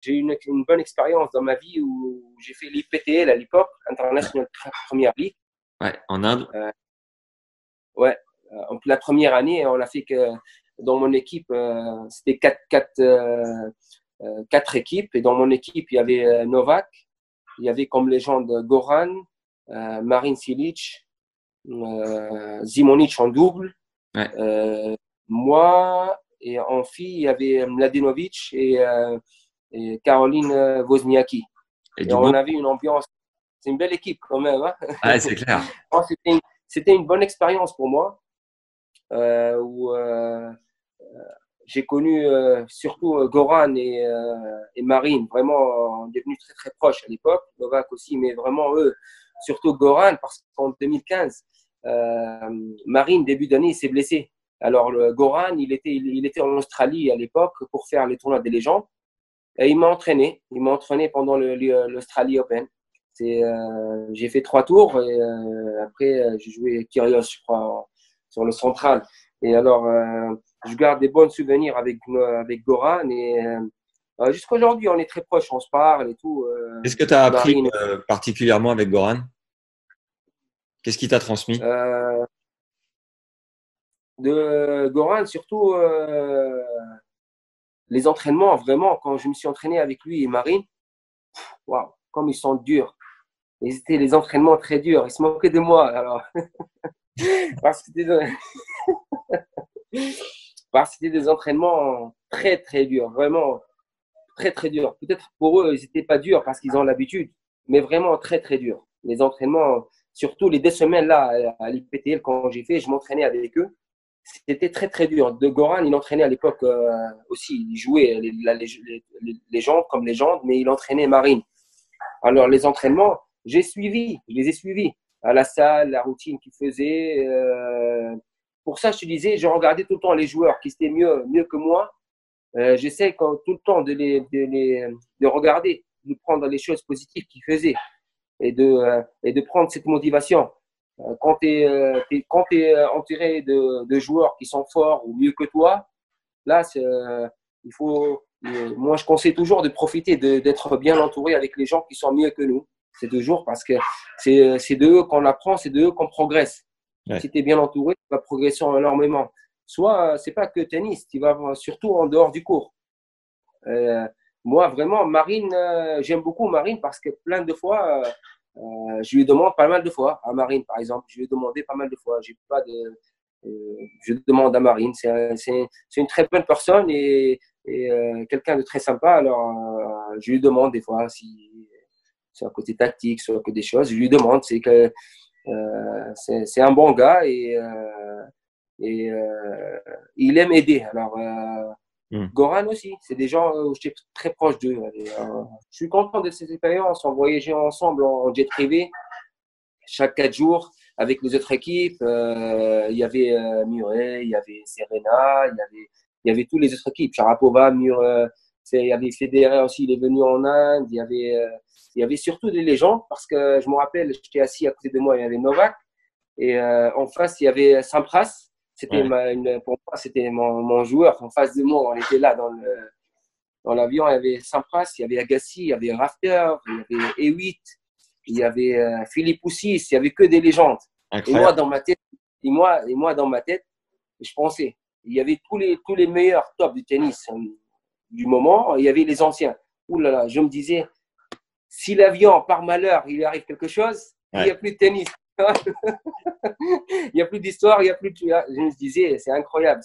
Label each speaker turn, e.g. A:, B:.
A: j'ai eu une bonne expérience dans ma vie où j'ai fait l'IPTL à l'époque, International Premier League.
B: Ouais, en Inde.
A: Ouais, la première année, on a fait que dans mon équipe, c'était quatre équipes. Et dans mon équipe, il y avait Novak, il y avait comme légende Goran, Marin Cilic, Zimonjic en double.
B: Ouais.
A: Moi, et en fille, il y avait Mladenovic et Caroline Wozniacki.
B: Et
A: Et
B: du
A: on
B: bon.
A: avait une ambiance. C'est une belle équipe quand même. Hein.
B: Ah, c'est clair.
A: C'était une bonne expérience pour moi. Où j'ai connu surtout Goran et Marine. Vraiment, on est devenus très très proches à l'époque. Novak aussi, mais vraiment eux, surtout Goran, parce qu'en 2015, Marine, début d'année, il s'est blessé. Alors, Goran, il était en Australie à l'époque pour faire les tournois des légendes. Et il m'a entraîné. Il m'a entraîné pendant l'Australie Open. J'ai fait 3 tours et après, j'ai joué Kyrgios, je crois, sur le central. Et alors, je garde des bons souvenirs avec Goran. Et jusqu'à aujourd'hui, on est très proches, on se parle et tout.
B: Qu'est-ce que tu as appris
A: Marine.
B: particulièrement avec Goran? Qu'est-ce qu'il t'a transmis?
A: Euh, de Goran, surtout les entraînements, vraiment, quand je me suis entraîné avec lui et Marine, waouh, comme ils sont durs. Et c'était les entraînements très durs. Ils se moquaient de moi. Alors, parce que c'était des entraînements très, très durs. Vraiment très, très durs. Peut-être pour eux, ils n'étaient pas durs parce qu'ils ont l'habitude, mais vraiment très, très durs. Les entraînements, surtout les 2 semaines là à l'IPTL, quand j'ai fait, je m'entraînais avec eux. C'était très, très dur. De Goran, il entraînait à l'époque aussi. Il jouait les jambes comme les jambes, mais il entraînait Marine. Alors, les entraînements, je les ai suivis à la salle, la routine qu'ils faisaient. Pour ça, je te disais, je regardais tout le temps les joueurs qui étaient mieux que moi. J'essaie tout le temps de regarder, de prendre les choses positives qu'ils faisaient et de prendre cette motivation. Quand tu es entouré de joueurs qui sont forts ou mieux que toi, là, il faut. Moi, je conseille toujours de profiter d'être bien entouré avec les gens qui sont mieux que nous. C'est toujours parce que c'est de eux qu'on apprend, c'est de eux qu'on progresse.
B: Ouais.
A: Si tu es bien entouré, tu vas progresser énormément. Soit, c'est pas que tennis, tu vas surtout en dehors du cours. Euh, Moi, vraiment, Marine, j'aime beaucoup Marine parce que plein de fois, je lui demande pas mal de fois à Marine, par exemple. Je lui ai demandé pas mal de fois. J'ai pas de, je demande à Marine. C'est une très bonne personne et quelqu'un de très sympa. Alors, je lui demande des fois si c'est un côté tactique, soit que des choses. Je lui demande. C'est que c'est un bon gars et il aime aider. Alors,
B: Hmm.
A: Goran aussi, c'est des gens où j'étais très proche d'eux. Je suis content de ces expériences. On voyageait ensemble en jet privé chaque 4 jours avec les autres équipes. Il y avait Murray, il y avait Serena, il y avait tous les autres équipes. Sharapova, Murray, il y avait Federer aussi, il est venu en Inde. Il y avait surtout des légendes parce que je me rappelle, j'étais assis à côté de moi, il y avait Novak et en face, il y avait Sampras.
B: Ouais.
A: Pour moi, c'était mon joueur. En face de moi, on était là dans l'avion. Il y avait Sampras, il y avait Agassi, il y avait Rafter, il y avait Hewitt, il y avait Philippe Poussis. Il n'y avait que des légendes. Et moi,
B: Incroyable.
A: dans ma tête, dans ma tête, je pensais, il y avait tous les meilleurs tops du tennis du moment. Il y avait les anciens. Ouh là là, je me disais, si l'avion, par malheur, il lui arrive quelque chose, il n'y
B: Ouais.
A: a plus de tennis. Il n'y a plus d'histoire, il n'y a plus de. Je me disais, c'est incroyable.